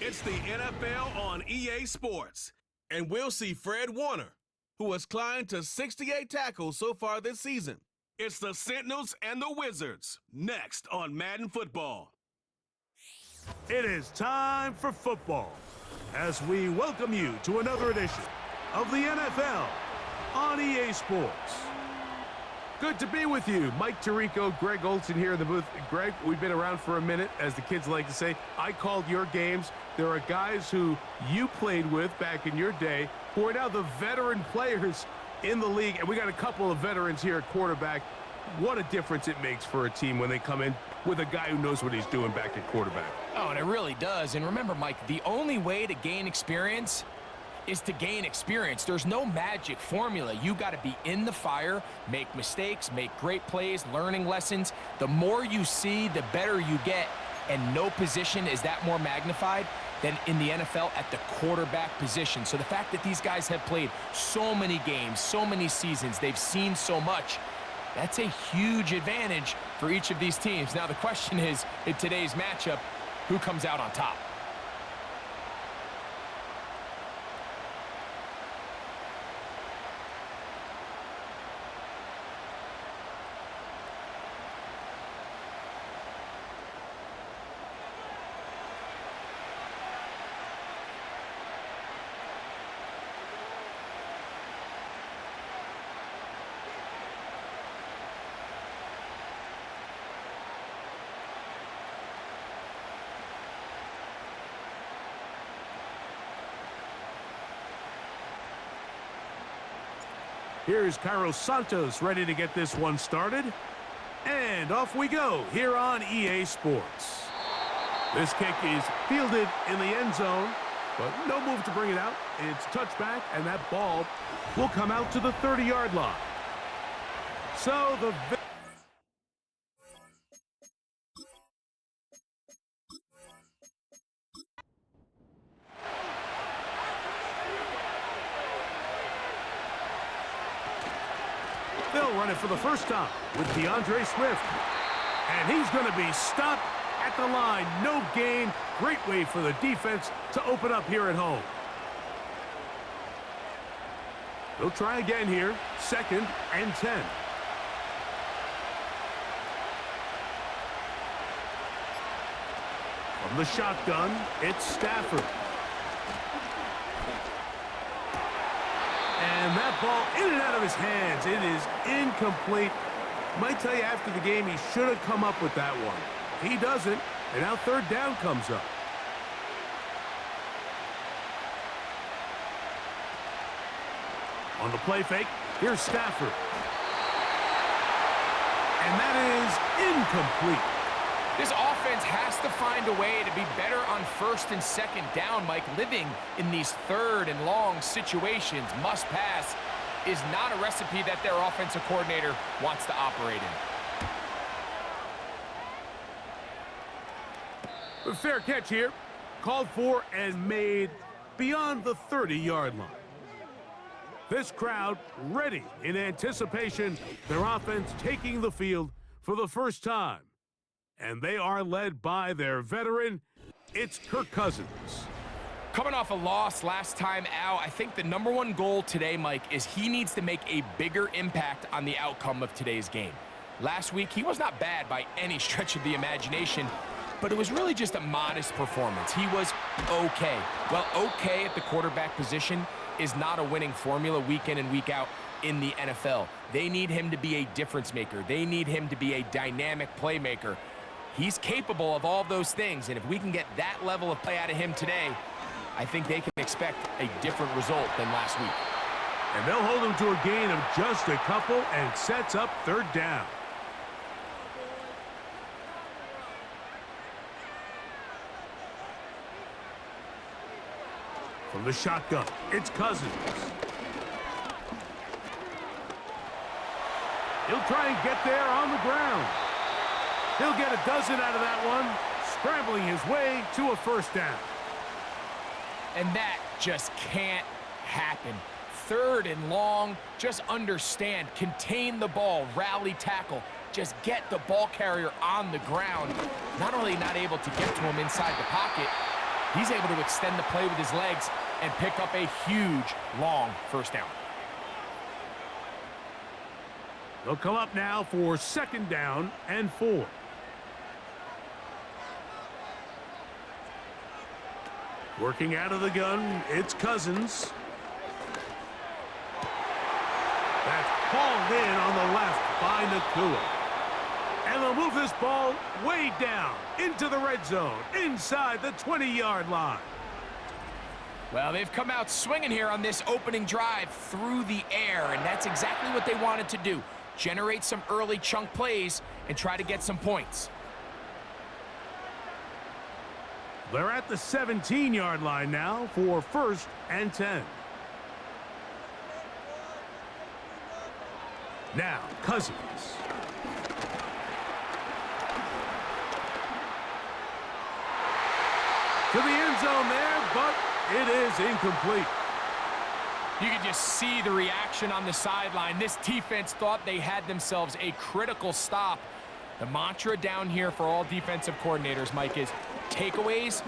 It's the NFL on EA Sports. And we'll see Fred Warner, who has climbed to 68 tackles so far this season. It's the Sentinels and the Wizards, next on Madden Football. It is time for football as we welcome you to another edition of the NFL on EA Sports. Good to be with you. Mike Tirico, Greg Olson here in the booth. Greg, we've been around for a minute, as the kids like to say. I called your games. There are guys who you played with back in your day who are now the veteran players in the league, and we got a couple of veterans here at quarterback. What a difference it makes for a team when they come in with a guy who knows what he's doing back at quarterback. Oh, and it really does. And remember, Mike, the only way to gain experience is to gain experience. There's no magic formula. You got to be in the fire, make mistakes, make great plays, learning lessons. The more you see, the better you get, and no position is that more magnified than in the NFL at the quarterback position. So the fact that these guys have played so many games, so many seasons, they've seen so much, that's a huge advantage for each of these teams. Now the question is, in today's matchup, who comes out on top? Here's Carlos Santos ready to get this one started. And off we go here on EA Sports. This kick is fielded in the end zone, but no move to bring it out. It's touchback, and that ball will come out to the 30-yard line. So the... They'll run it for the first time with DeAndre Swift. And he's going to be stopped at the line. No gain. Great way for the defense to open up here at home. They'll try again here. 2nd and 10. From the shotgun, it's Stafford. And that ball in and out of his hands. It is incomplete. Might tell you after the game he should have come up with that one. He doesn't, and now 3rd down comes up. On the play fake, here's Stafford. And that is incomplete. This offense has to find a way to be better on 1st and 2nd down, Mike. Living in these 3rd and long situations, must pass, is not a recipe that their offensive coordinator wants to operate in. A fair catch here. Called for and made beyond the 30-yard line. This crowd ready in anticipation. Their offense taking the field for the first time. And they are led by their veteran. It's Kirk Cousins. Coming off a loss last time out, I think the #1 goal today, Mike, is he needs to make a bigger impact on the outcome of today's game. Last week, he was not bad by any stretch of the imagination, but it was really just a modest performance. He was okay. Well, okay at the quarterback position is not a winning formula week in and week out in the NFL. They need him to be a difference maker. They need him to be a dynamic playmaker. He's capable of all those things, and if we can get that level of play out of him today, I think they can expect a different result than last week. And they'll hold him to a gain of just a couple and sets up 3rd down. From the shotgun, it's Cousins. He'll try and get there on the ground. He'll get a dozen out of that one, scrambling his way to a 1st down. And that just can't happen. 3rd and long, just understand, contain the ball, rally tackle, just get the ball carrier on the ground. Not only not able to get to him inside the pocket, He's able to extend the play with his legs and pick up a huge, long first down. They'll come up now for 2nd down and 4. Working out of the gun, it's Cousins. That's hauled in on the left by Nakua. And they'll move this ball way down into the red zone, inside the 20-yard line. Well, they've come out swinging here on this opening drive through the air, and that's exactly what they wanted to do. Generate some early chunk plays and try to get some points. They're at the 17-yard line now for 1st and 10. Now, Cousins. To the end zone there, but it is incomplete. You can just see the reaction on the sideline. This defense thought they had themselves a critical stop. The mantra down here for all defensive coordinators, Mike, is takeaways,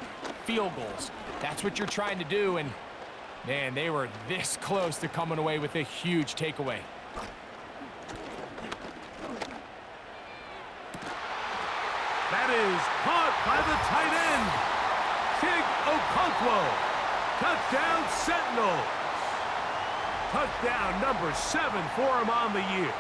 field goals. That's what you're trying to do, and man, they were this close to coming away with a huge takeaway. That is caught by the tight end, Chig Okonkwo. Touchdown, Sentinels. Touchdown number 7 for him on the year.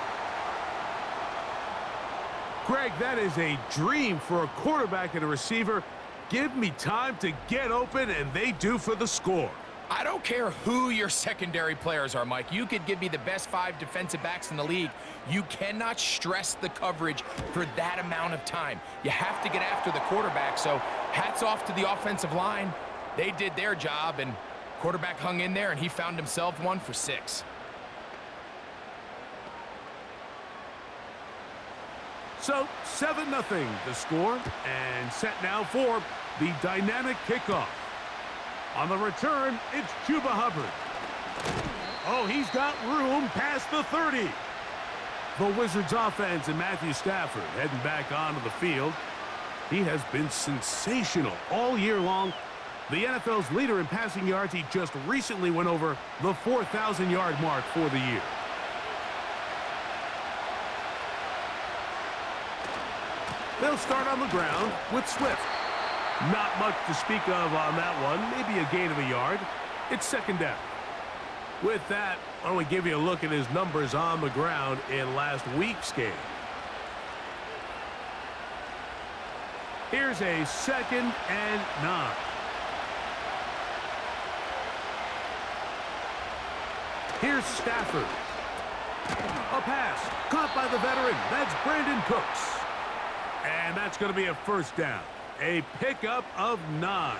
Greg, that is a dream for a quarterback and a receiver. Give me time to get open, and they do for the score. I don't care who your secondary players are, Mike. You could give me the best 5 defensive backs in the league. You cannot stress the coverage for that amount of time. You have to get after the quarterback, so hats off to the offensive line. They did their job, and quarterback hung in there, and he found himself 1 for 6. So 7-0 the score, and set now for the dynamic kickoff. On the return, it's Chuba Hubbard. Oh, he's got room past the 30. The Wizards offense and Matthew Stafford heading back onto the field. He has been sensational all year long. The NFL's leader in passing yards, he just recently went over the 4,000-yard mark for the year. They'll start on the ground with Swift. Not much to speak of on that one. Maybe a gain of a yard. It's 2nd down. With that, why don't we give you a look at his numbers on the ground in last week's game. Here's a 2nd and 9. Here's Stafford. A pass caught by the veteran. That's Brandon Cooks. And that's going to be a 1st down. A pickup of 9.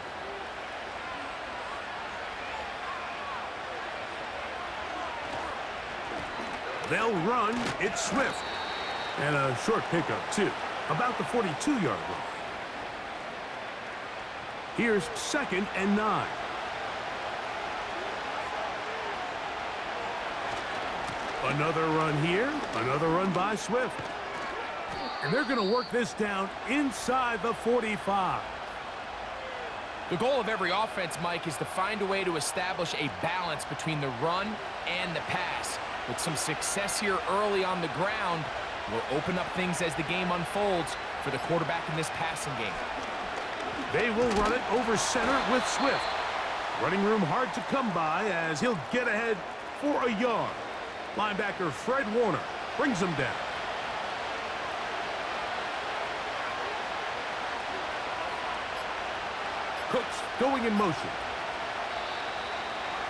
They'll run. It's Swift. And a short pickup, too. About the 42-yard line. Here's 2nd and 9. Another run here. Another run by Swift. And they're going to work this down inside the 45. The goal of every offense, Mike, is to find a way to establish a balance between the run and the pass. With some success here early on the ground, will open up things as the game unfolds for the quarterback in this passing game. They will run it over center with Swift. Running room hard to come by as he'll get ahead for a yard. Linebacker Fred Warner brings him down. Cooks going in motion.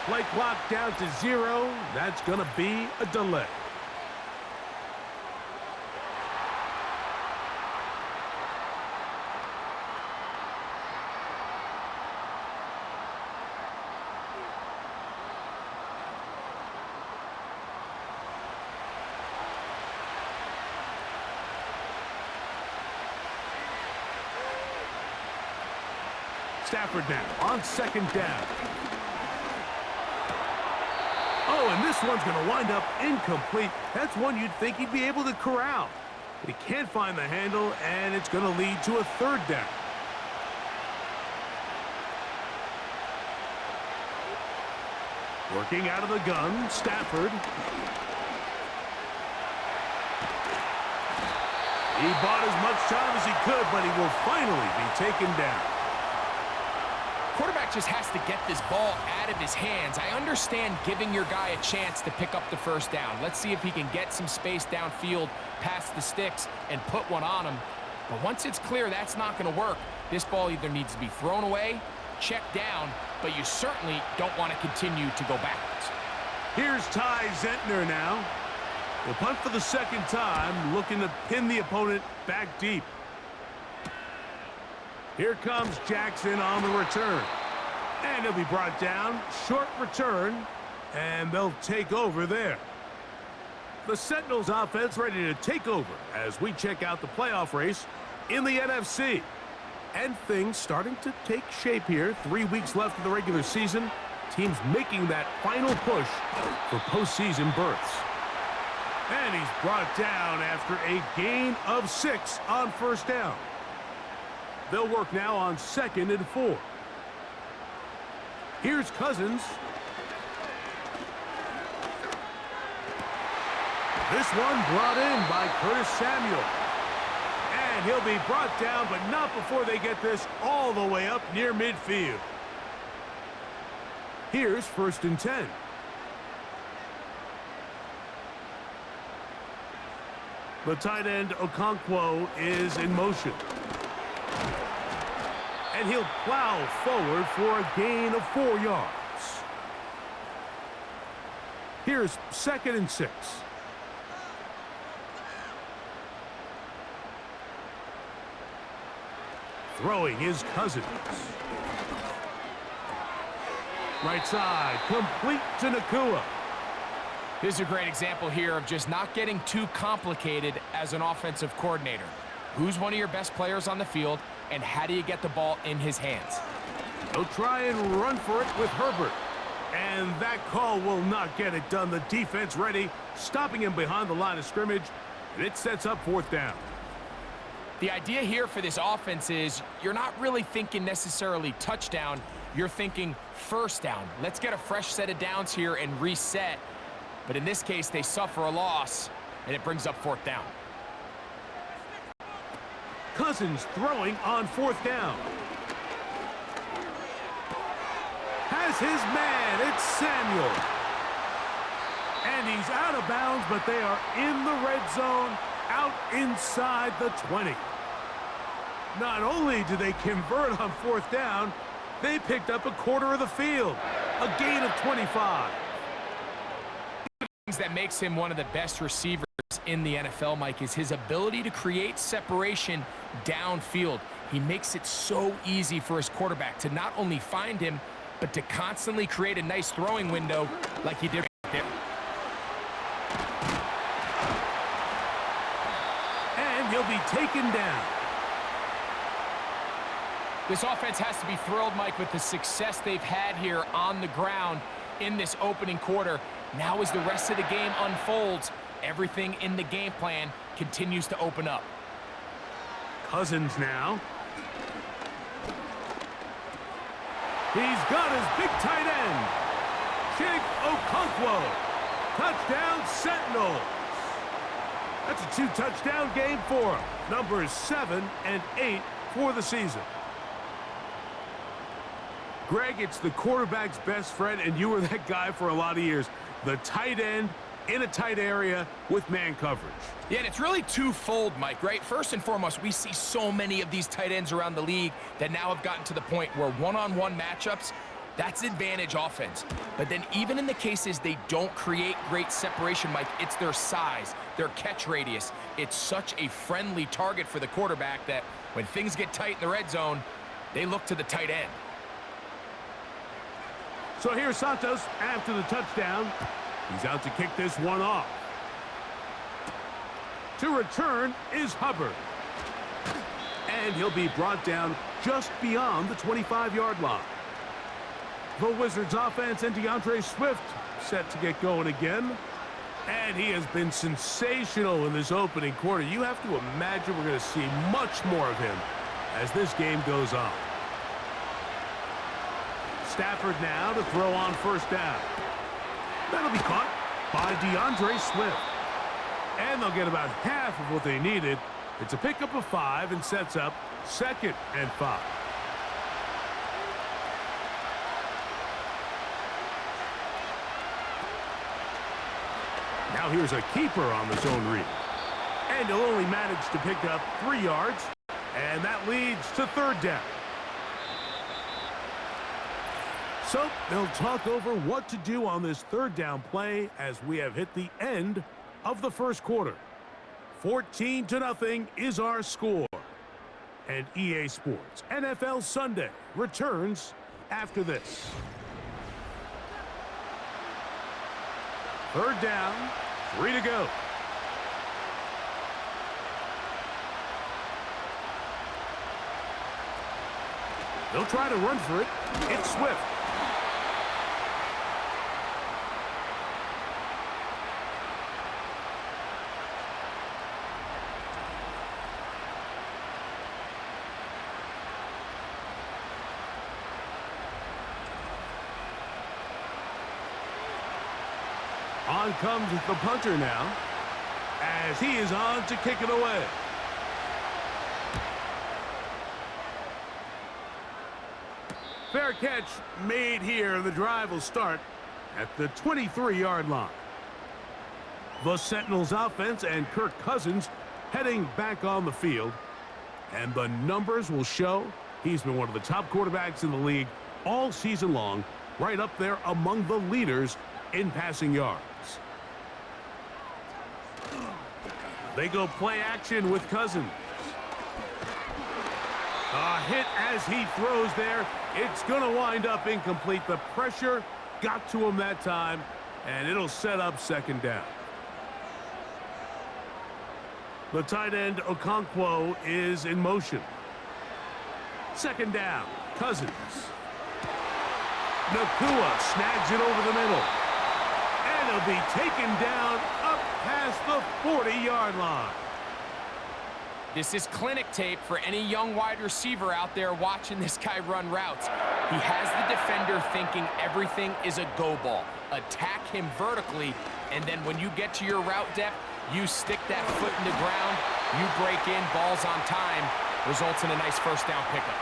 Play clock down to 0. That's going to be a delay. Stafford now on 2nd down. Oh, and this one's going to wind up incomplete. That's one you'd think he'd be able to corral. But he can't find the handle, and it's going to lead to a 3rd down. Working out of the gun, Stafford. He bought as much time as he could, but he will finally be taken down. Quarterback just has to get this ball out of his hands. I understand giving your guy a chance to pick up the first down. Let's see if he can get some space downfield past the sticks and put one on him. But once it's clear that's not going to work, this ball either needs to be thrown away, checked down, but you certainly don't want to continue to go backwards. Here's Ty Zentner now. He'll punt for the second time, looking to pin the opponent back deep. Here comes Jackson on the return. And he'll be brought down. Short return. And they'll take over there. The Sentinels offense ready to take over as we check out the playoff race in the NFC. And things starting to take shape here. 3 weeks left in the regular season. Teams making that final push for postseason berths. And he's brought down after a gain of 6 on first down. They'll work now on 2nd and 4. Here's Cousins. This one brought in by Curtis Samuel. And he'll be brought down, but not before they get this all the way up near midfield. Here's 1st and 10. The tight end, Okonkwo, is in motion. And he'll plow forward for a gain of 4 yards. Here's 2nd and 6. Throwing is Cousins. Right side, complete to Nakua. This is a great example here of just not getting too complicated as an offensive coordinator. Who's one of your best players on the field, and how do you get the ball in his hands? They'll try and run for it with Herbert. And that call will not get it done. The defense ready, stopping him behind the line of scrimmage, and it sets up 4th down. The idea here for this offense is you're not really thinking necessarily touchdown. You're thinking first down. Let's get a fresh set of downs here and reset. But in this case, they suffer a loss, and it brings up 4th down. Cousins throwing on 4th down. Has his man. It's Samuel. And he's out of bounds, but they are in the red zone, out inside the 20. Not only do they convert on 4th down, they picked up a quarter of the field. A gain of 25. That makes him one of the best receivers in the NFL, Mike, is his ability to create separation downfield. He makes it so easy for his quarterback to not only find him, but to constantly create a nice throwing window like he did right there. And he'll be taken down. This offense has to be thrilled, Mike, with the success they've had here on the ground in this opening quarter. Now as the rest of the game unfolds, everything in the game plan continues to open up. Cousins now. He's got his big tight end. Chig Okonkwo. Touchdown Sentinels. That's a 2-touchdown game for him. Numbers 7 and 8 for the season. Greg, it's the quarterback's best friend, and you were that guy for a lot of years. The tight end in a tight area with man coverage. Yeah, and it's really twofold, Mike, right? First and foremost, we see so many of these tight ends around the league that now have gotten to the point where one-on-one matchups, that's advantage offense. But then even in the cases they don't create great separation, Mike, it's their size, their catch radius. It's such a friendly target for the quarterback that when things get tight in the red zone, they look to the tight end. So here's Santos after the touchdown. He's out to kick this one off. To return is Hubbard. And he'll be brought down just beyond the 25-yard line. The Wizards offense and DeAndre Swift set to get going again. And he has been sensational in this opening quarter. You have to imagine we're going to see much more of him as this game goes on. Stafford now to throw on first down. That'll be caught by DeAndre Swift. And they'll get about half of what they needed. It's a pickup of 5 and sets up 2nd and 5. Now here's a keeper on the zone read. And he'll only manage to pick up 3 yards. And that leads to 3rd down. So they'll talk over what to do on this 3rd down play as we have hit the end of the first quarter. 14-0 is our score. And EA Sports NFL Sunday returns after this. 3rd down, 3 to go. They'll try to run for it. It's Swift. On comes the punter now, as he is on to kick it away. Fair catch made here. The drive will start at the 23-yard line. The Sentinels offense and Kirk Cousins heading back on the field. And the numbers will show he's been one of the top quarterbacks in the league all season long, right up there among the leaders in passing yards. They go play action with Cousins. A hit as he throws there. It's going to wind up incomplete. The pressure got to him that time, and it'll set up 2nd down. The tight end Okonkwo is in motion. 2nd down, Cousins. Nakua snags it over the middle. And he'll be taken down up past the 40-yard line. This is clinic tape for any young wide receiver out there watching this guy run routes. He has the defender thinking everything is a go ball. Attack him vertically, and then when you get to your route depth, you stick that foot in the ground, you break in, balls on time, results in a nice 1st down pickup.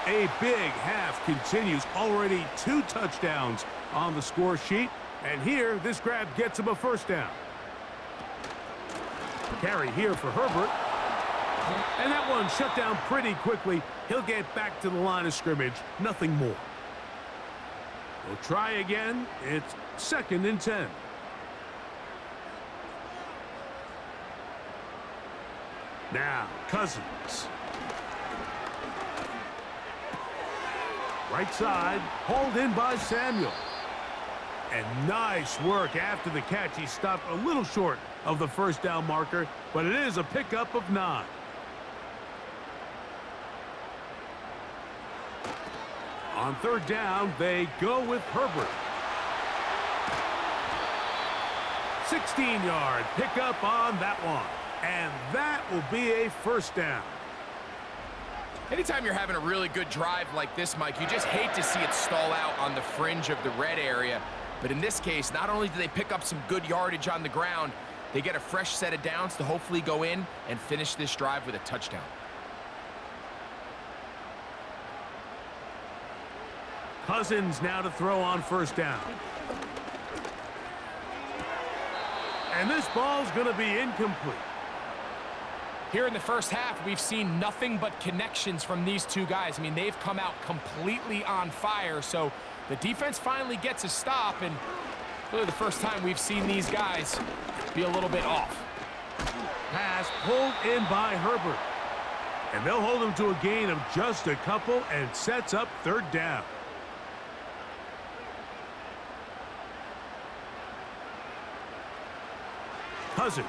A big half continues. Already 2 touchdowns on the score sheet. And here, this grab gets him a 1st down. Carry here for Herbert. And that one shut down pretty quickly. He'll get back to the line of scrimmage. Nothing more. We'll try again. It's 2nd and 10. Now, Cousins. Right side, hauled in by Samuel. And nice work after the catch. He stopped a little short of the 1st down marker, but it is a pickup of 9. On 3rd down, they go with Herbert. 16-yard pickup on that one. And that will be a 1st down. Anytime you're having a really good drive like this, Mike, you just hate to see it stall out on the fringe of the red area. But in this case, not only do they pick up some good yardage on the ground, they get a fresh set of downs to hopefully go in and finish this drive with a touchdown. Cousins now to throw on 1st down. And this ball's going to be incomplete. Here in the 1st half, we've seen nothing but connections from these 2 guys. I mean, they've come out completely on fire, so the defense finally gets a stop, and really the first time we've seen these guys be a little bit off. Pass pulled in by Herbert. And they'll hold him to a gain of just a couple and sets up 3rd down. Cousins.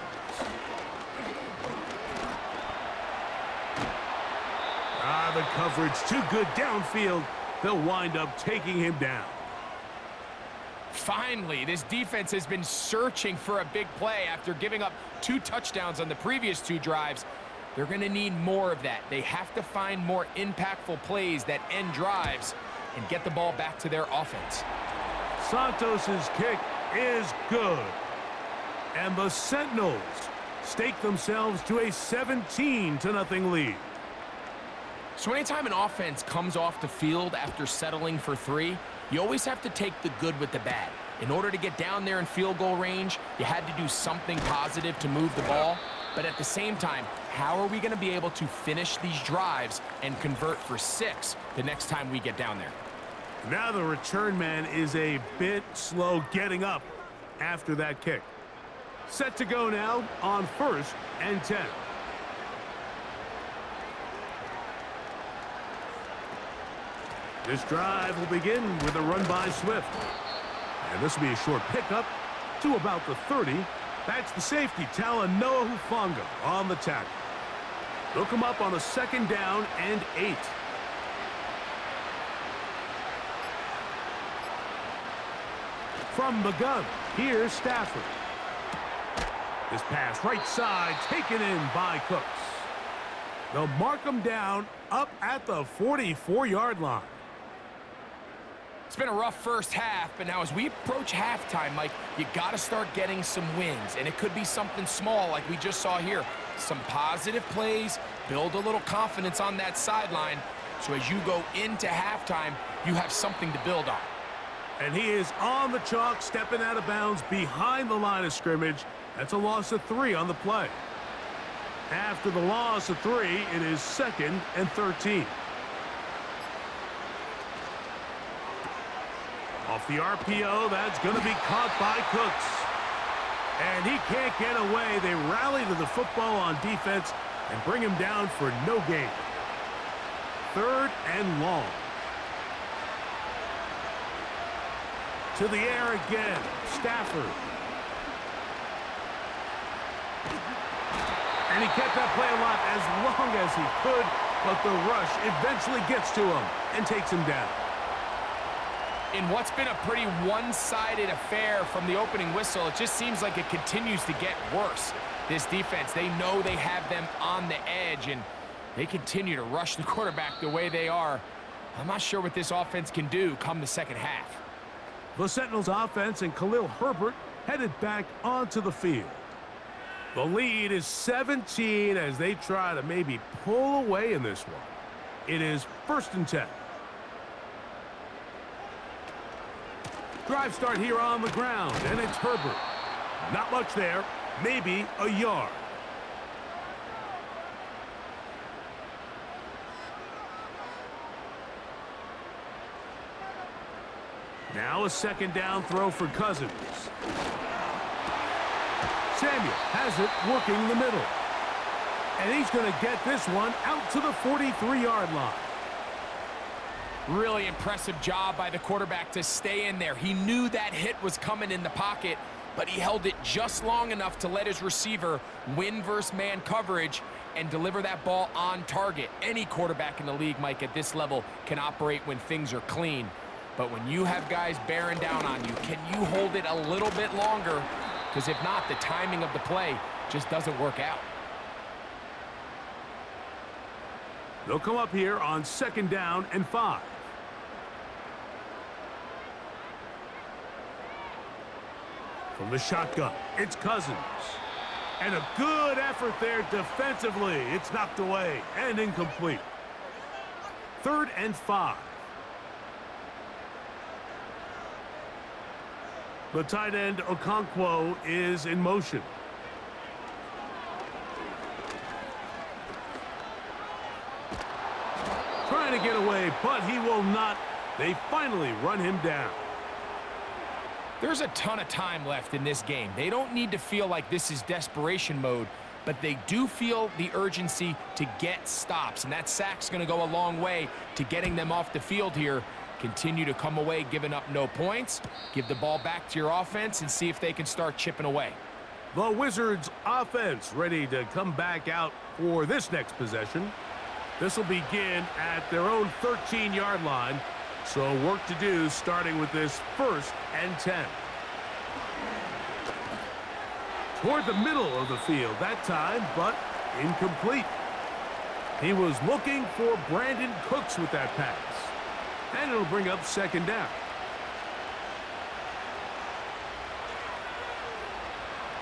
The coverage too good downfield. They'll wind up taking him down. Finally, this defense has been searching for a big play after giving up 2 touchdowns on the previous 2 drives. They're going to need more of that. They have to find more impactful plays that end drives. and get the ball back to their offense. Santos's kick is good. And the Sentinels stake themselves to a 17-0 lead. So anytime an offense comes off the field after settling for 3, you always have to take the good with the bad. In order to get down there in field goal range, you had to do something positive to move the ball. But at the same time, how are we going to be able to finish these drives and convert for 6 the next time we get down there? Now the return man is a bit slow getting up after that kick. Set to go now on 1st and 10. This drive will begin with a run by Swift. And this will be a short pickup to about the 30. That's the safety, Talanoa Hufanga, on the tackle. They'll come up on a 2nd down and 8. From the gun, here's Stafford. This pass right side taken in by Cooks. They'll mark him down up at the 44-yard line. It's been a rough first half, but now as we approach halftime, Mike, you got to start getting some wins, and it could be something small like we just saw here. Some positive plays, build a little confidence on that sideline, so as you go into halftime, you have something to build on. And he is on the chalk, stepping out of bounds behind the line of scrimmage. That's a loss of 3 on the play. After the loss of 3, it is 2nd and 13. Off the RPO, that's going to be caught by Cooks. And he can't get away. They rally to the football on defense and bring him down for no gain. 3rd and long. To the air again, Stafford. And he kept that play alive as long as he could, but the rush eventually gets to him and takes him down. In what's been a pretty one-sided affair from the opening whistle, it just seems like it continues to get worse. This defense, they know they have them on the edge, and they continue to rush the quarterback the way they are. I'm not sure what this offense can do come the second half. The Sentinels offense and Khalil Herbert headed back onto the field. The lead is 17 as they try to maybe pull away in this one. It is 1st and 10. Drive start here on the ground, and it's Herbert. Not much there, maybe a yard. Now a 2nd down throw for Cousins. Samuel has it working the middle. And he's going to get this one out to the 43-yard line. Really impressive job by the quarterback to stay in there. He knew that hit was coming in the pocket, but he held it just long enough to let his receiver win versus man coverage and deliver that ball on target. Any quarterback in the league, Mike, at this level can operate when things are clean. But when you have guys bearing down on you, can you hold it a little bit longer? Because if not, the timing of the play just doesn't work out. They'll come up here on 2nd down and 5. From the shotgun, it's Cousins. And a good effort there defensively. It's knocked away and incomplete. 3rd and 5. The tight end, Okonkwo, is in motion. Trying to get away, but he will not. They finally run him down. There's a ton of time left in this game. They don't need to feel like this is desperation mode, but they do feel the urgency to get stops, and that sack's going to go a long way to getting them off the field here. Continue to come away giving up no points. Give the ball back to your offense and see if they can start chipping away. The Wizards offense ready to come back out for this next possession. This will begin at their own 13-yard line. So work to do starting with this 1st and 10. Toward the middle of the field that time, but incomplete. He was looking for Brandon Cooks with that pass. And and it'll bring up second down.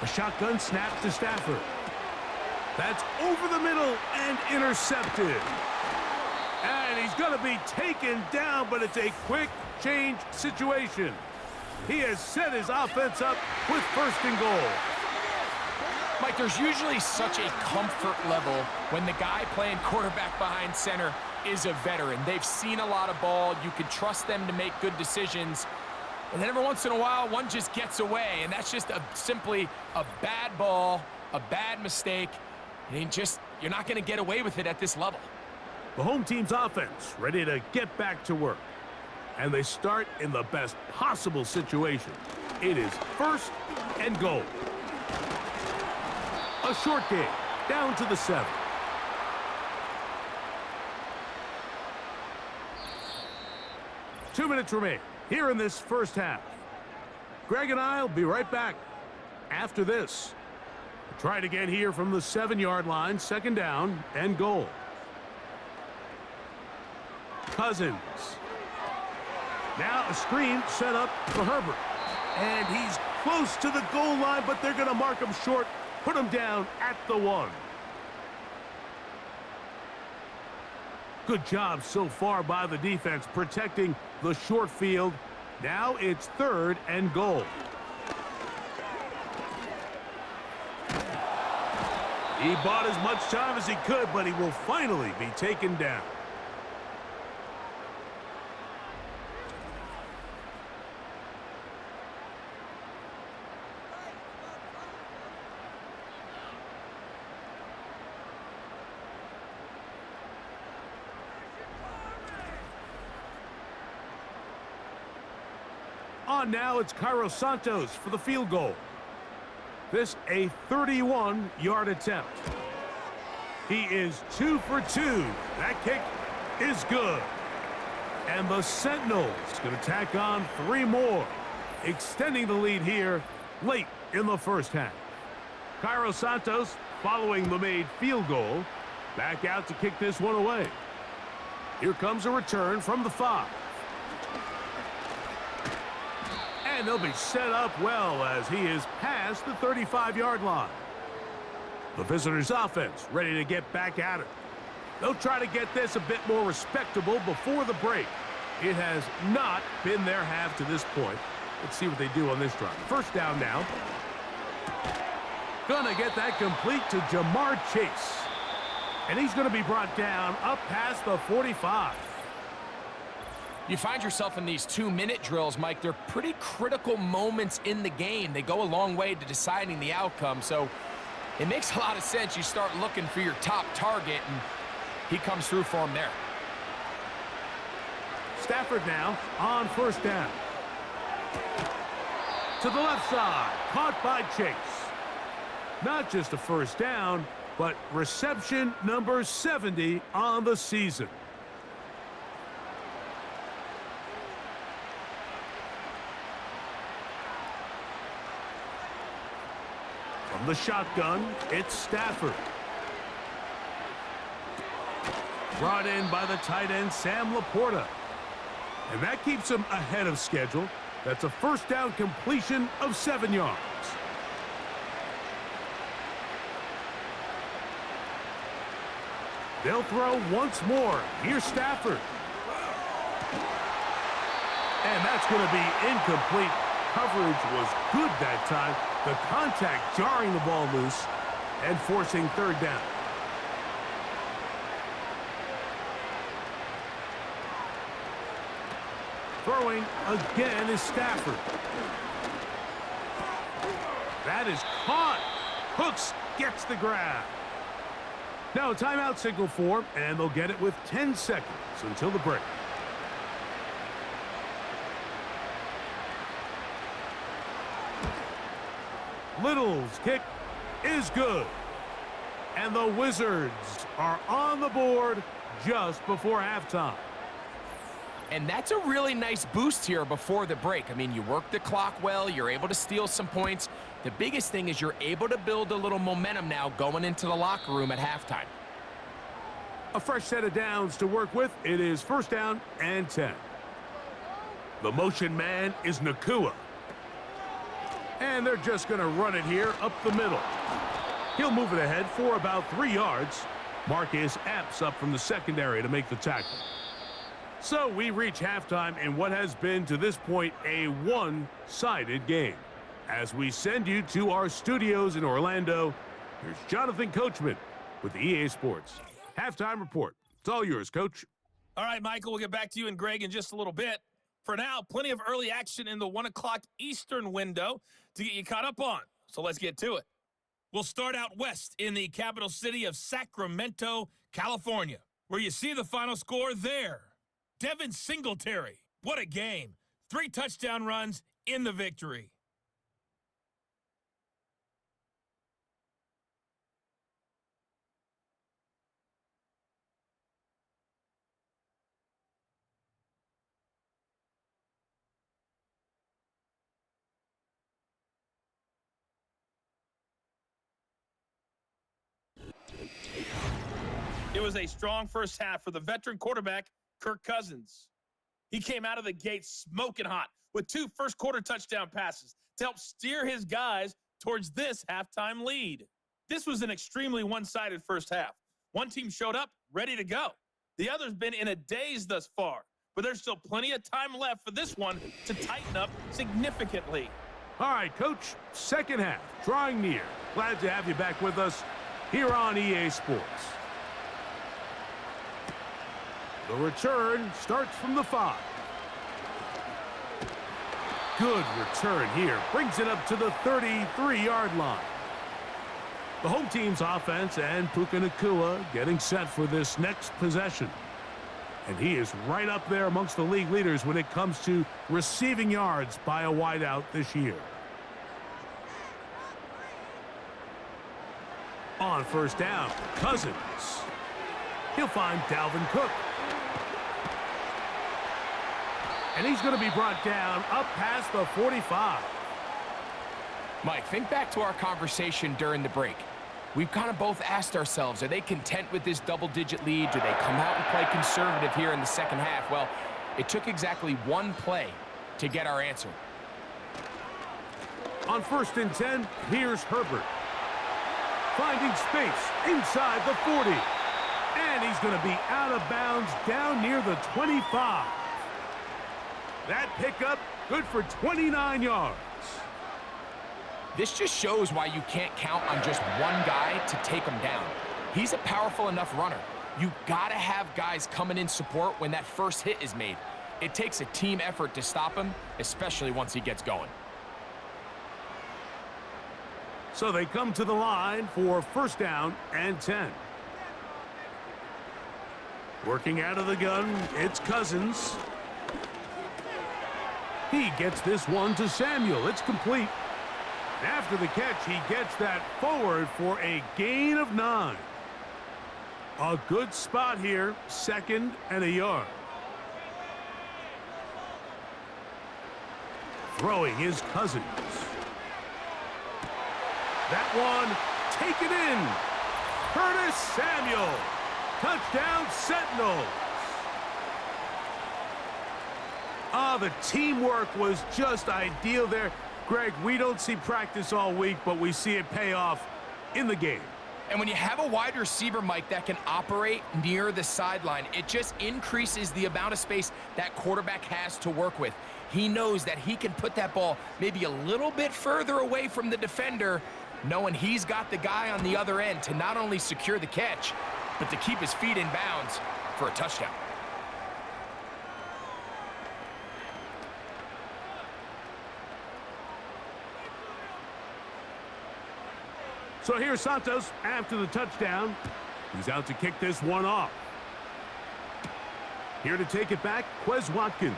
A shotgun snap to Stafford. That's over the middle and intercepted. And he's going to be taken down, but it's a quick change situation. He has set his offense up with first and goal. Mike, there's usually such a comfort level when the guy playing quarterback behind center is a veteran. They've seen a lot of ball. You can trust them to make good decisions. And then every once in a while, one just gets away, and that's just simply a bad ball, a bad mistake. And you're not going to get away with it at this level. The home team's offense ready to get back to work. And they start in the best possible situation. It is first and goal. A short game, down to the 7. Two minutes remain here in this first half. Greg and I will be right back after this. Try it again here from the 7-yard line, second down and goal. Cousins. Now a screen set up for Herbert. And he's close to the goal line, but they're going to mark him short, put him down at the 1. Good job so far by the defense protecting the short field. Now it's third and goal. He bought as much time as he could, but he will finally be taken down. On now, it's Cairo Santos for the field goal. This a 31-yard attempt. He is 2 for 2. That kick is good. And the Sentinels going to tack on 3 more, extending the lead here late in the first half. Cairo Santos, following the made field goal, back out to kick this one away. Here comes a return from the 5. And they'll be set up well as he is past the 35-yard line. The visitors' offense ready to get back at it. They'll try to get this a bit more respectable before the break. It has not been their half to this point. Let's see what they do on this drive. First down now. Gonna get that complete to Jamar Chase. And he's going to be brought down up past the 45. You find yourself in these 2-minute drills, Mike. They're pretty critical moments in the game. They go a long way to deciding the outcome. So it makes a lot of sense. You start looking for your top target, and he comes through for him there. Stafford now on first down. To the left side, caught by Chase. Not just a first down, but reception number 70 on the season. From the shotgun, it's Stafford. Brought in by the tight end, Sam Laporta. And that keeps him ahead of schedule. That's a first down completion of 7 yards. They'll throw once more. Here's Stafford. And that's going to be incomplete. Coverage was good that time. The contact jarring the ball loose and forcing third down. Throwing again is Stafford. That is caught. Hooks gets the grab. Now a timeout signal for, and they'll get it with 10 seconds until the break. Little's kick is good. And the Wizards are on the board just before halftime. And that's a really nice boost here before the break. I mean, you work the clock well. You're able to steal some points. The biggest thing is you're able to build a little momentum now going into the locker room at halftime. A fresh set of downs to work with. It is first down and 10. The motion man is Nakua. And they're just going to run it here up the middle. He'll move it ahead for about 3 yards. Marcus Epps up from the secondary to make the tackle. So we reach halftime in what has been, to this point, a one-sided game. As we send you to our studios in Orlando, here's Jonathan Coachman with the EA Sports Halftime Report. It's all yours, Coach. All right, Michael, we'll get back to you and Greg in just a little bit. For now, plenty of early action in the 1 o'clock Eastern window to get you caught up on. So let's get to it. We'll start out west in the capital city of Sacramento, California, where you see the final score there. Devin Singletary. What a game. 3 touchdown runs in the victory. It was a strong first half for the veteran quarterback, Kirk Cousins. He came out of the gate smoking hot with 2 first-quarter touchdown passes to help steer his guys towards this halftime lead. This was an extremely one-sided first half. One team showed up ready to go. The other's been in a daze thus far, but there's still plenty of time left for this one to tighten up significantly. All right, Coach, second half, drawing near. Glad to have you back with us here on EA Sports. The return starts from the 5. Good return here. Brings it up to the 33-yard line. The home team's offense and Puka Nacua getting set for this next possession. And he is right up there amongst the league leaders when it comes to receiving yards by a wideout this year. On first down, Cousins. He'll find Dalvin Cook. And he's going to be brought down up past the 45. Mike, think back to our conversation during the break. We've kind of both asked ourselves, are they content with this double-digit lead? Do they come out and play conservative here in the second half? Well, it took exactly 1 play to get our answer. On 1st and 10, here's Herbert. Finding space inside the 40. And he's going to be out of bounds down near the 25. That pickup, good for 29 yards. This just shows why you can't count on just one guy to take him down. He's a powerful enough runner. You gotta have guys coming in support when that first hit is made. It takes a team effort to stop him, especially once he gets going. So they come to the line for 1st down and 10. Working out of the gun, it's Cousins. He gets this one to Samuel. It's complete. After the catch, he gets that forward for a gain of 9. A good spot here, 2nd and a yard. Throwing his Cousins. That one taken in. Curtis Samuel. Touchdown Sentinels. The teamwork was just ideal there. Greg, we don't see practice all week, but we see it pay off in the game. And when you have a wide receiver, Mike, that can operate near the sideline, it just increases the amount of space that quarterback has to work with. He knows that he can put that ball maybe a little bit further away from the defender, knowing he's got the guy on the other end to not only secure the catch, but to keep his feet in bounds for a touchdown. So here's Santos after the touchdown. He's out to kick this one off. Here to take it back, Quez Watkins.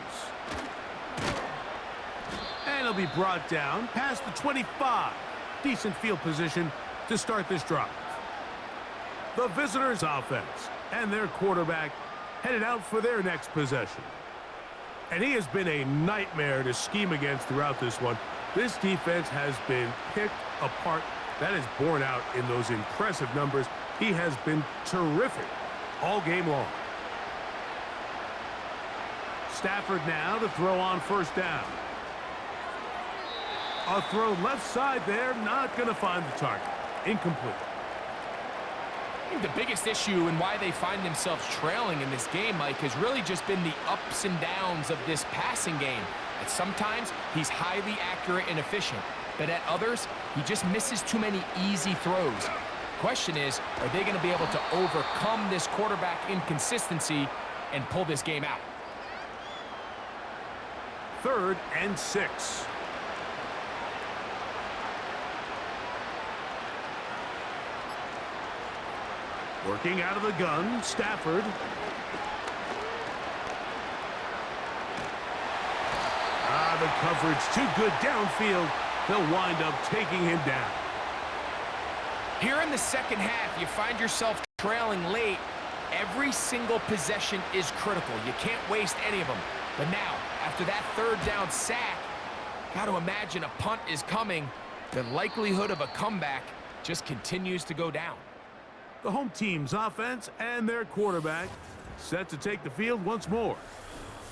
And he'll be brought down past the 25. Decent field position to start this drive. The visitors' offense and their quarterback headed out for their next possession. And he has been a nightmare to scheme against throughout this one. This defense has been picked apart. That is borne out in those impressive numbers. He has been terrific all game long. Stafford now to throw on first down. A throw left side there, not going to find the target. Incomplete. I think the biggest issue and why they find themselves trailing in this game, Mike, has really just been the ups and downs of this passing game. At sometimes, he's highly accurate and efficient, but at others, he just misses too many easy throws. Question is, are they going to be able to overcome this quarterback inconsistency and pull this game out? 3rd and 6. Working out of the gun, Stafford. The coverage too good downfield. They'll wind up taking him down. Here in the second half, you find yourself trailing late. Every single possession is critical. You can't waste any of them. But now, after that 3rd down sack, got to imagine a punt is coming. The likelihood of a comeback just continues to go down. The home team's offense and their quarterback set to take the field once more.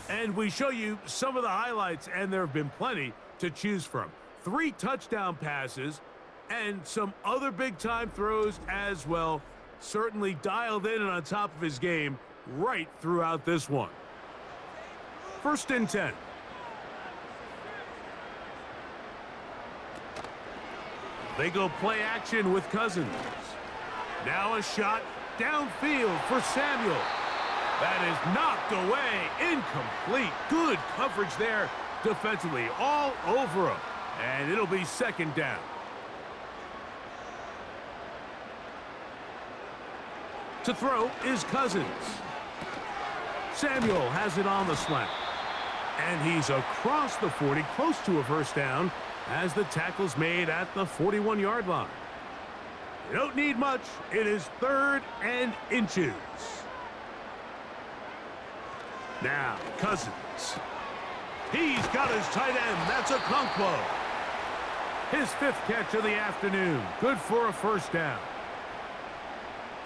And we show you some of the highlights, and there have been plenty to choose from. 3 touchdown passes and some other big-time throws as well. Certainly dialed in and on top of his game right throughout this one. 1st and 10. They go play action with Cousins. Now a shot downfield for Samuel. That is knocked away. Incomplete. Good coverage there defensively. All over him. And it'll be 2nd down. To throw is Cousins. Samuel has it on the slant. And he's across the 40, close to a 1st down, as the tackle's made at the 41-yard line. You don't need much. It is 3rd and inches. Now, Cousins. He's got his tight end. That's a Conquo. His 5th catch of the afternoon. Good for a 1st down.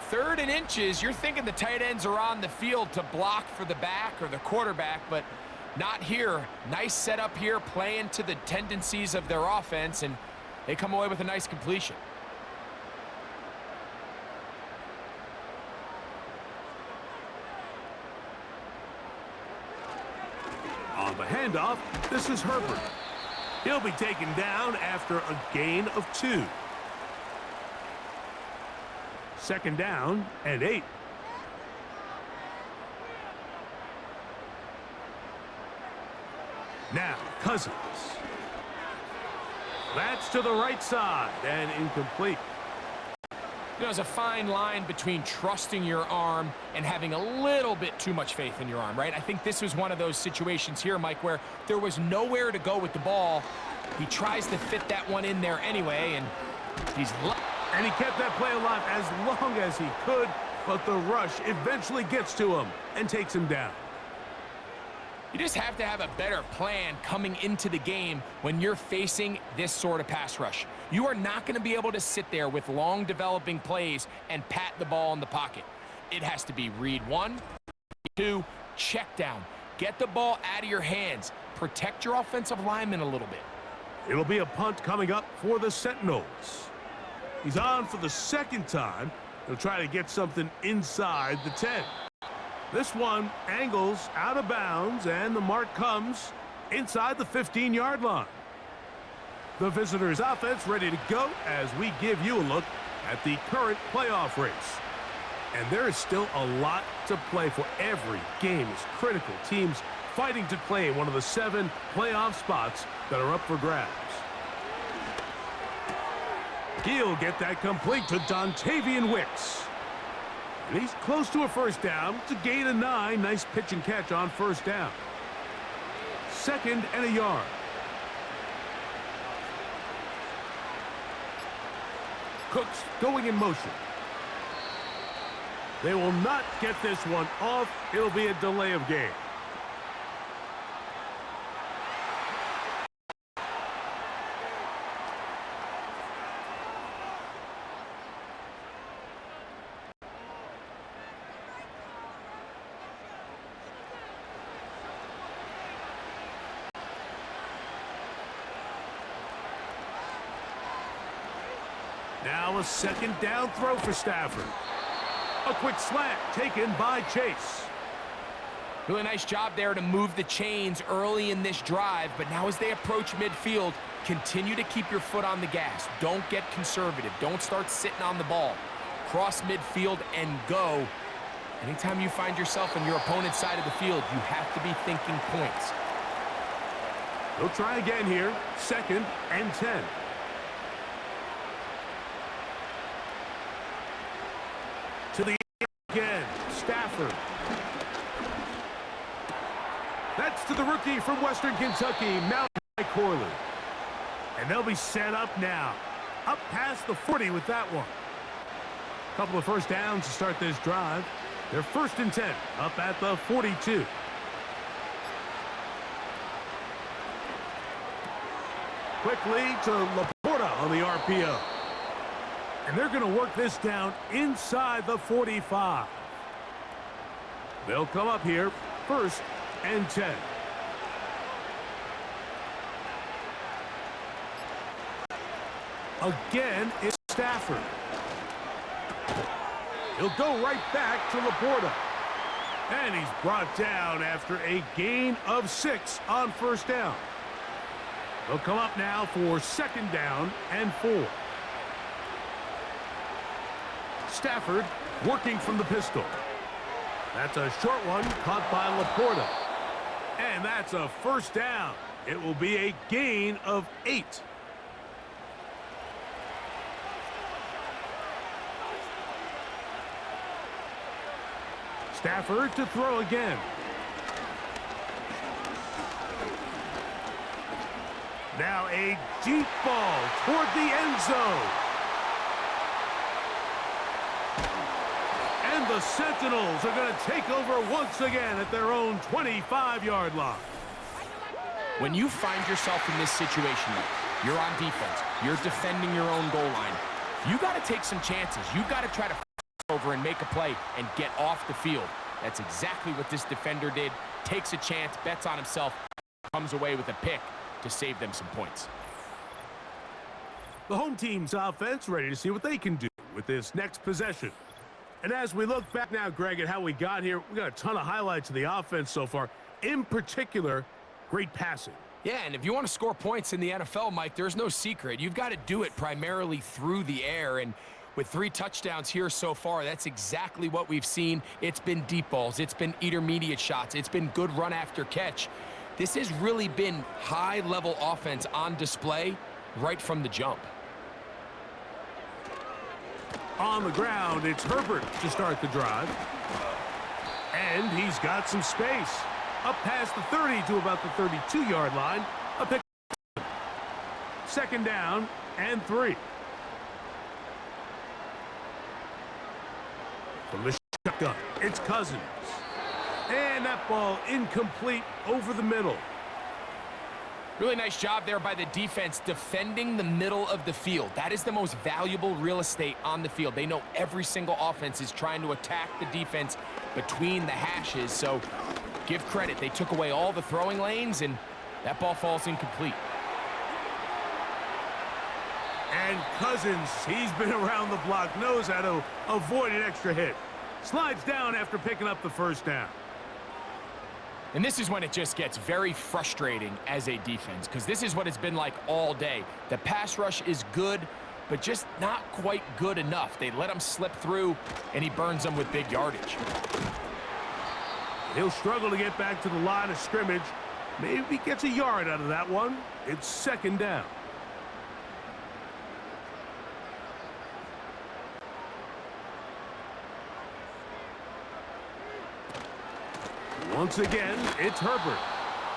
3rd and inches, you're thinking the tight ends are on the field to block for the back or the quarterback, but not here. Nice setup here, playing to the tendencies of their offense, and they come away with a nice completion. On the handoff, this is Herbert. He'll be taken down after a gain of 2. 2nd down and 8. Now, Cousins. That's to the right side and incomplete. You know, there's a fine line between trusting your arm and having a little bit too much faith in your arm, right? I think this was one of those situations here, Mike, where there was nowhere to go with the ball. He tries to fit that one in there anyway, and And he kept that play alive as long as he could, but the rush eventually gets to him and takes him down. You just have to have a better plan coming into the game when you're facing this sort of pass rush. You are not going to be able to sit there with long developing plays and pat the ball in the pocket. It has to be read 1, 2, check down. Get the ball out of your hands. Protect your offensive lineman a little bit. It'll be a punt coming up for the Sentinels. He's on for the 2nd time. He'll try to get something inside the 10. This one angles out of bounds, and the mark comes inside the 15-yard line. The visitors' offense ready to go as we give you a look at the current playoff race. And there is still a lot to play for. Every game is critical. Teams fighting to claim one of the 7 playoff spots that are up for grabs. He'll get that complete to Dontavian Wicks. And he's close to a 1st down. It's a gain of 9. Nice pitch and catch on 1st down. 2nd and a yard. Cooks going in motion. They will not get this one off. It'll be a delay of game. Now a second down throw for Stafford. A quick slant taken by Chase. Really nice job there to move the chains early in this drive, but now as they approach midfield, continue to keep your foot on the gas. Don't get conservative. Don't start sitting on the ball. Cross midfield and go. Anytime you find yourself on your opponent's side of the field, you have to be thinking points. They'll try again here. 2nd and 10. To the again, Stafford. That's to the rookie from Western Kentucky, Malachi Corley. And they'll be set up now. Up past the 40 with that one. Couple of first downs to start this drive. They're 1st and 10, up at the 42. Quickly to Laporta on the RPO. And they're going to work this down inside the 45. They'll come up here, 1st and 10. Again, it's Stafford. He'll go right back to Laporta. And he's brought down after a gain of 6 on 1st down. They'll come up now for 2nd down and 4. Stafford working from the pistol. That's a short one caught by Laporta. And that's a 1st down. It will be a gain of 8. Stafford to throw again. Now a deep ball toward the end zone. And the Sentinels are going to take over once again at their own 25-yard line. When you find yourself in this situation, you're on defense, you're defending your own goal line, you got to take some chances. You got to try to over and make a play and get off the field. That's exactly what this defender did. Takes a chance, bets on himself, comes away with a pick to save them some points. The home team's offense ready to see what they can do with this next possession. And as we look back now, Greg, at how we got here, we got a ton of highlights of the offense so far. In particular, great passing. Yeah, and if you want to score points in the NFL, Mike, there's no secret. You've got to do it primarily through the air, and with 3 touchdowns here so far, that's exactly what we've seen. It's been deep balls. It's been intermediate shots. It's been good run after catch. This has really been high-level offense on display right from the jump. On the ground, it's Herbert to start the drive. And he's got some space. Up past the 30 to about the 32-yard line. A pick. 2nd down and 3. From the shotgun, it's Cousins. And that ball incomplete over the middle. Really nice job there by the defense defending the middle of the field. That is the most valuable real estate on the field. They know every single offense is trying to attack the defense between the hashes, so give credit. They took away all the throwing lanes, and that ball falls incomplete. And Cousins, he's been around the block, knows how to avoid an extra hit. Slides down after picking up the 1st down. And this is when it just gets very frustrating as a defense, because this is what it's been like all day. The pass rush is good, but just not quite good enough. They let him slip through, and he burns them with big yardage. He'll struggle to get back to the line of scrimmage. Maybe gets a yard out of that one. It's 2nd down. Once again, it's Herbert.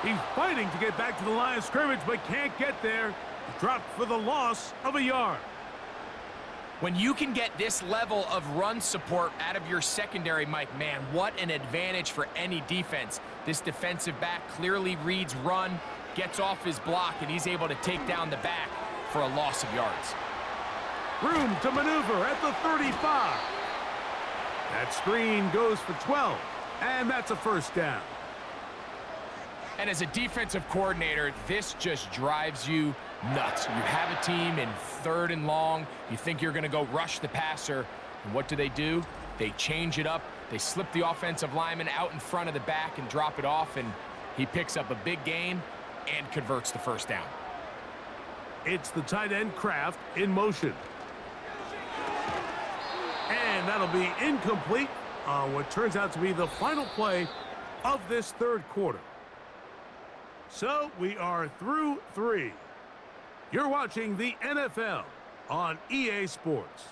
He's fighting to get back to the line of scrimmage, but can't get there. He's dropped for the loss of a yard. When you can get this level of run support out of your secondary, Mike, man, what an advantage for any defense. This defensive back clearly reads run, gets off his block, and he's able to take down the back for a loss of yards. Room to maneuver at the 35. That screen goes for 12, and that's a 1st down. And as a defensive coordinator, this just drives you nuts. You have a team in 3rd and long. You think you're going to go rush the passer. And what do? They change it up. They slip the offensive lineman out in front of the back and drop it off, and he picks up a big gain and converts the first down. It's the tight end Kraft in motion. And that'll be incomplete on what turns out to be the final play of this 3rd quarter. So we are through 3. You're watching the NFL on EA Sports.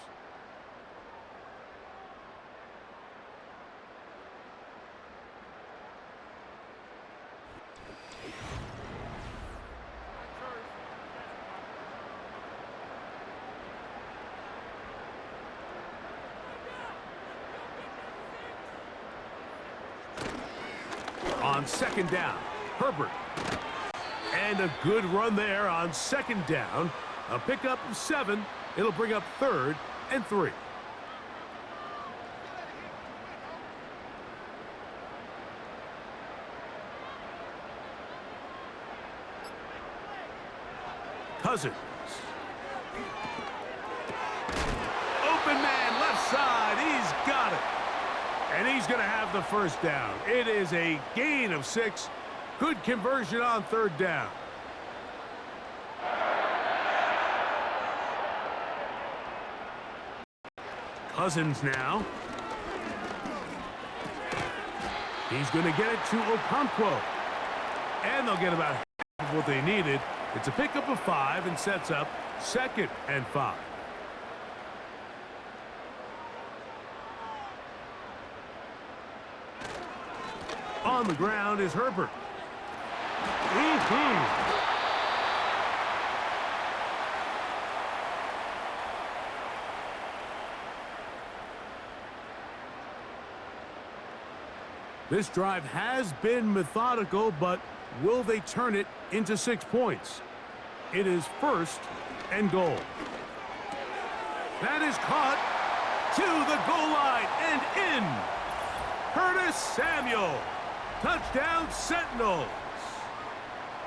On 2nd down, Herbert. And a good run there on 2nd down. A pickup of 7. It'll bring up 3rd and 3. Cousins. Open man, left side. He's got it. And he's going to have the first down. It is a gain of 6. Good conversion on 3rd down. Cousins now. He's going to get it to Okonkwo. And they'll get about half of what they needed. It's a pickup of 5 and sets up 2nd and 5. On the ground is Herbert. This drive has been methodical, but will they turn it into 6 points? It is 1st and goal. That is caught to the goal line and in. Curtis Samuel. Touchdown, Sentinels.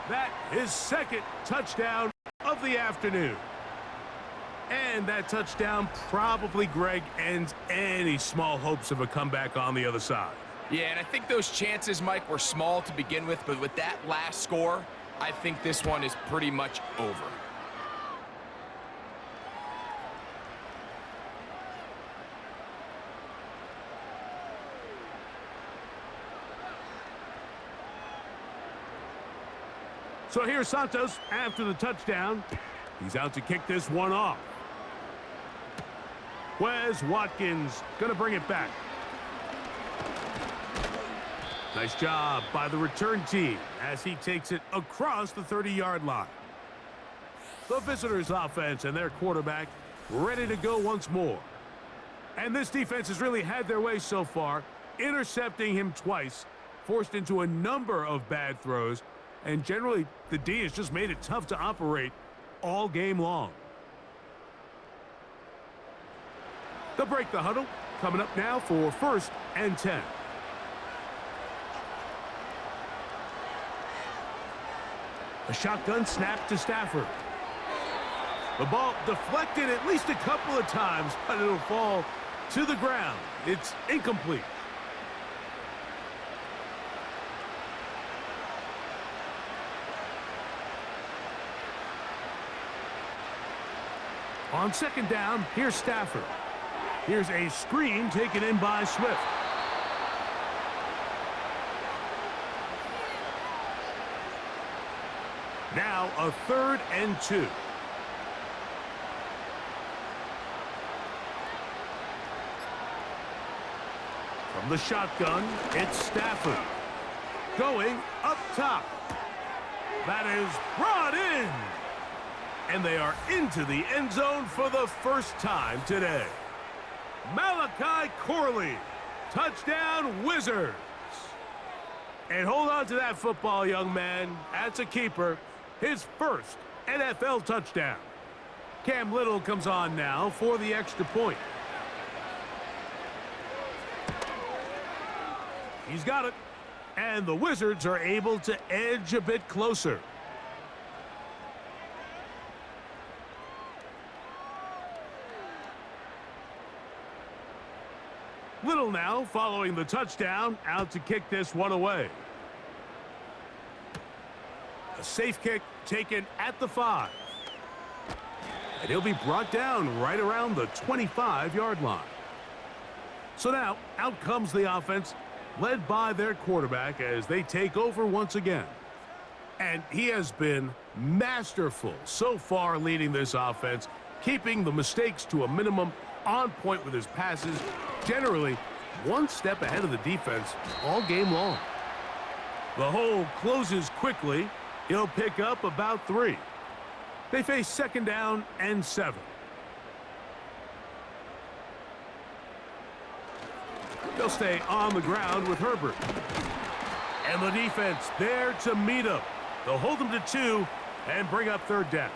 That is 2nd touchdown of the afternoon. And that touchdown probably, Greg, ends any small hopes of a comeback on the other side. Yeah, and I think those chances, Mike, were small to begin with, but with that last score, I think this one is pretty much over. So here's Santos after the touchdown. He's out to kick this one off. Wes Watkins going to bring it back. Nice job by the return team as he takes it across the 30-yard line. The visitors' offense and their quarterback ready to go once more. And this defense has really had their way so far, intercepting him twice, forced into a number of bad throws, and generally the D has just made it tough to operate all game long. They'll break the huddle, coming up now for 1st and 10. A shotgun snap to Stafford. The ball deflected at least a couple of times, but it'll fall to the ground. It's incomplete. On 2nd down, here's Stafford. Here's a screen taken in by Swift. Now a 3rd and 2. From the shotgun, it's Stafford. Going up top. That is brought in. And they are into the end zone for the first time today. Malachi Corley. Touchdown, Wizards. And hold on to that football, young man. That's a keeper. His first NFL touchdown. Cam Little comes on now for the extra point. He's got it. And the Wizards are able to edge a bit closer. Little now following the touchdown, out to kick this one away. A safe kick taken at the 5. And he'll be brought down right around the 25-yard line. So now, out comes the offense, led by their quarterback as they take over once again. And he has been masterful so far leading this offense, keeping the mistakes to a minimum, on point with his passes, generally one step ahead of the defense all game long. The hole closes quickly. He'll pick up about 3. They face second down and 7. They'll stay on the ground with Herbert. And the defense there to meet him. They'll hold them to 2 and bring up third down.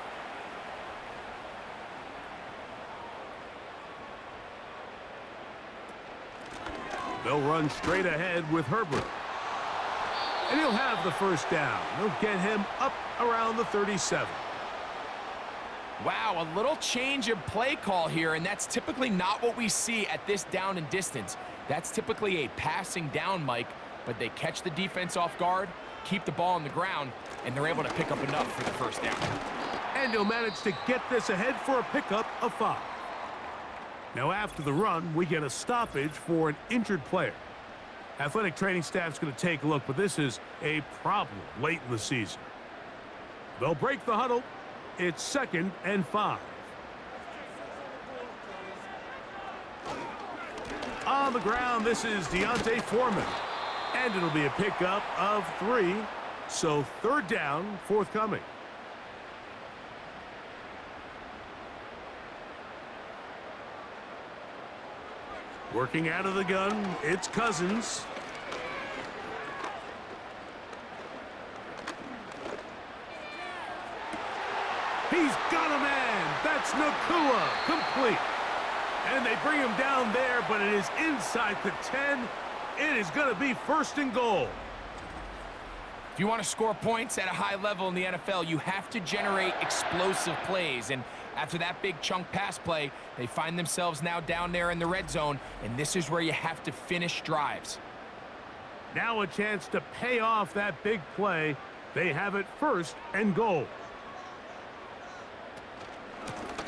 They'll run straight ahead with Herbert. And he'll have the first down. They'll get him up around the 37. Wow, a little change of play call here, and that's typically not what we see at this down and distance. That's typically a passing down, Mike, but they catch the defense off guard, keep the ball on the ground, and they're able to pick up enough for the first down. And he'll manage to get this ahead for a pickup of 5. Now after the run, we get a stoppage for an injured player. Athletic training staff's going to take a look, but this is a problem late in the season. They'll break the huddle. It's second and 5. On the ground, this is Deontay Foreman. And it'll be a pickup of 3. So third down forthcoming. Working out of the gun, it's Cousins. He's got a man. That's Nakua, complete. And they bring him down there, but it is inside the 10. It is going to be first and goal. If you want to score points at a high level in the NFL, you have to generate explosive plays. And after that big chunk pass play, they find themselves now down there in the red zone, and this is where you have to finish drives. Now a chance to pay off that big play. They have it first and goal.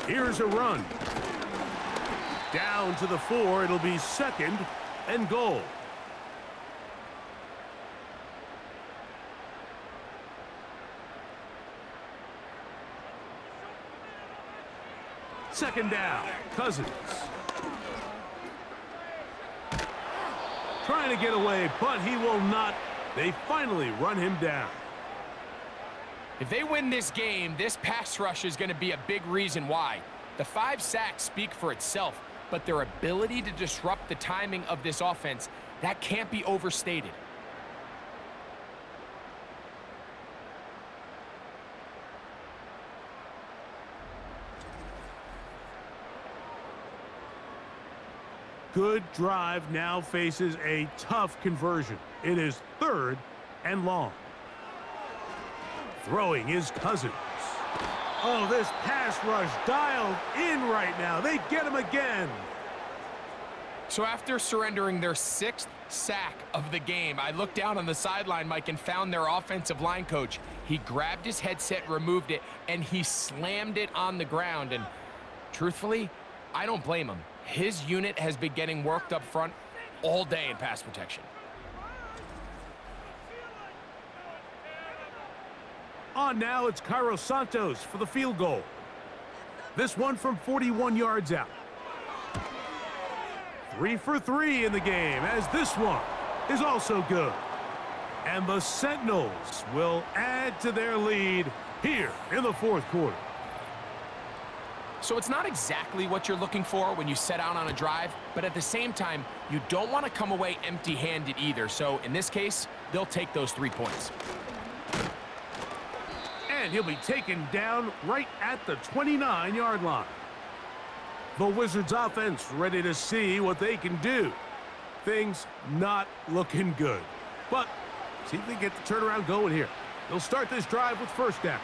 Here's a run. Down to the 4. It'll be second and goal. Second down, Cousins. Trying to get away, but he will not. They finally run him down. If they win this game, this pass rush is going to be a big reason why. The 5 sacks speak for itself, but their ability to disrupt the timing of this offense, that can't be overstated. Good drive now faces a tough conversion. It is third and long. Throwing is Cousins. Oh, this pass rush dialed in right now. They get him again. So after surrendering their 6th sack of the game, I looked down on the sideline, Mike, and found their offensive line coach. He grabbed his headset, removed it, and he slammed it on the ground. And truthfully, I don't blame him. His unit has been getting worked up front all day in pass protection. On now, it's Cairo Santos for the field goal. This one from 41 yards out. 3 for 3 in the game, as this one is also good. And the Sentinels will add to their lead here in the fourth quarter. So it's not exactly what you're looking for when you set out on a drive, but at the same time, you don't want to come away empty-handed either. So in this case, they'll take those 3 points. And he'll be taken down right at the 29-yard line. The Wizards offense ready to see what they can do. Things not looking good. But See if they get the turnaround going here. They'll start this drive with first down.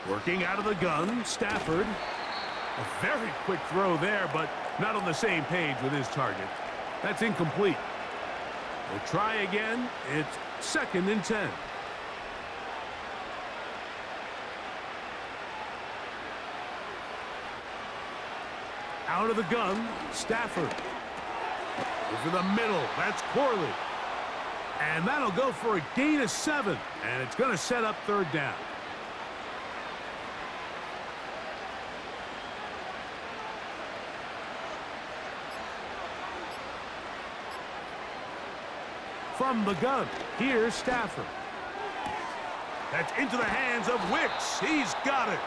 Working out of the gun, Stafford. A very quick throw there, but not on the same page with his target. That's incomplete. We'll try again. It's 2nd and 10. Out of the gun, Stafford. Over the middle, that's Corley. And that'll go for a gain of 7, and it's going to set up 3rd down. From the gun, here's Stafford. That's into the hands of Wicks. He's got it.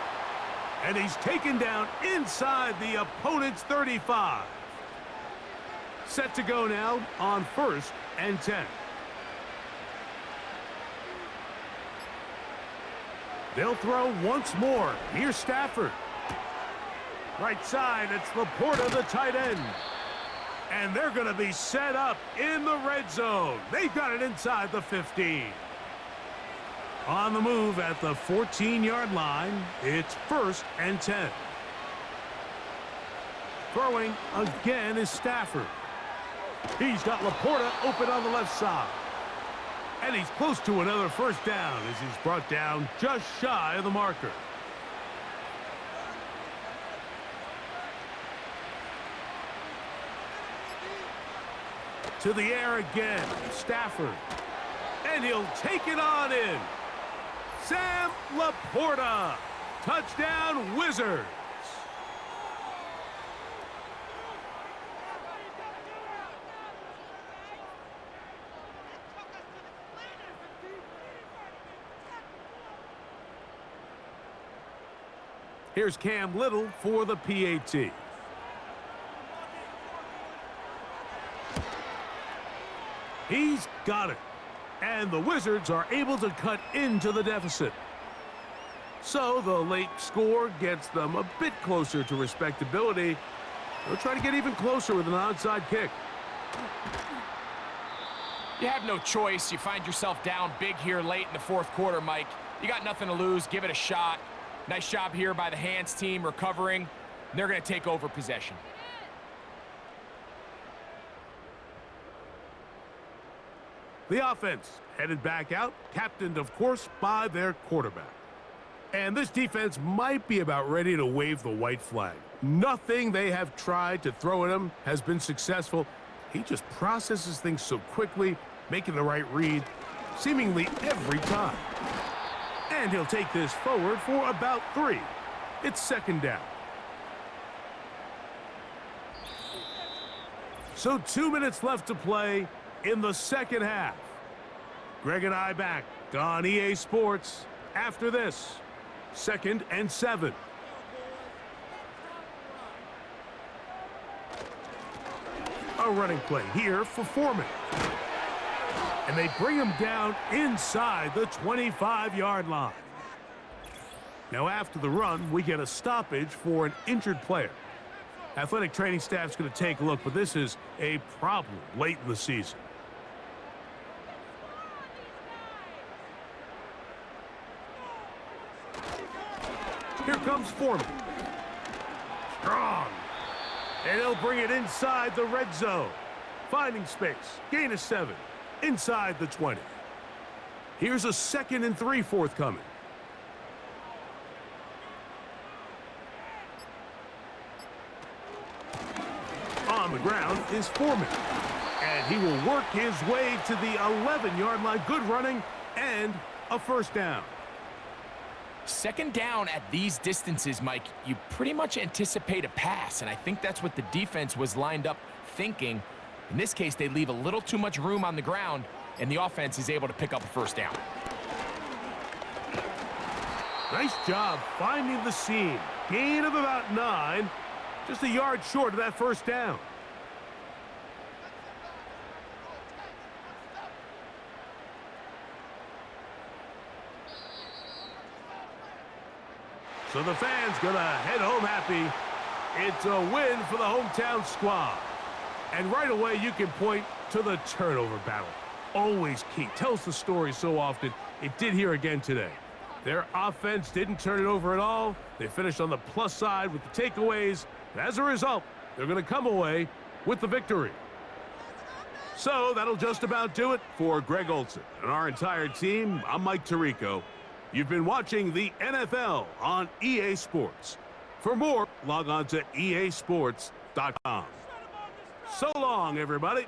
And he's taken down inside the opponent's 35. Set to go now on 1st and 10. They'll throw once more. Here's Stafford. Right side, it's Laporta, the tight end. And they're going to be set up in the red zone. They've got it inside the 15. On the move at the 14-yard line, it's 1st and 10. Throwing again is Stafford. He's got Laporta open on the left side. And he's close to another first down as he's brought down just shy of the marker. To the air again, Stafford. And he'll take it on in. Sam Laporta. Touchdown, Wizards. Here's Cam Little for the PAT. He's got it. And the Wizards are able to cut into the deficit. So the late score gets them a bit closer to respectability. They'll try to get even closer with an onside kick. You have no choice. You find yourself down big here late in the 4th quarter, Mike. You got nothing to lose. Give it a shot. Nice job here by the hands team recovering. They're going to take over possession. The offense headed back out, captained, of course, by their quarterback. And this defense might be about ready to wave the white flag. Nothing they have tried to throw at him has been successful. He just processes things so quickly, making the right read, seemingly every time. And he'll take this forward for about 3. It's 2nd down. So 2 minutes left to play in the 2nd half. Greg and I back on EA Sports after this. 2nd and 7. A running play here for Foreman. And they bring him down inside the 25-yard line. Now after the run, we get a stoppage for an injured player. Athletic training staff's going to take a look, but this is a problem late in the season. Here comes Foreman. Strong. And he'll bring it inside the red zone. Finding space. Gain of 7. Inside the 20. Here's a 2nd and 3 forthcoming. On the ground is Foreman. And he will work his way to the 11-yard line. Good running and a first down. 2nd down at these distances, Mike, you pretty much anticipate a pass, and I think that's what the defense was lined up thinking. In this case, they leave a little too much room on the ground, and the offense is able to pick up a first down. Nice job finding the seam. Gain of about 9, just a yard short of that first down. So the fans gonna head home happy. It's a win for the hometown squad. And right away you can point to the turnover battle. Always key. Tells the story so often. It did here again today. Their offense didn't turn it over at all. They finished on the plus side with the takeaways. And as a result, they're going to come away with the victory. So that'll just about do it for Greg Olson and our entire team. I'm Mike Tirico. You've been watching the NFL on EA Sports. For more, log on to easports.com. So long, everybody.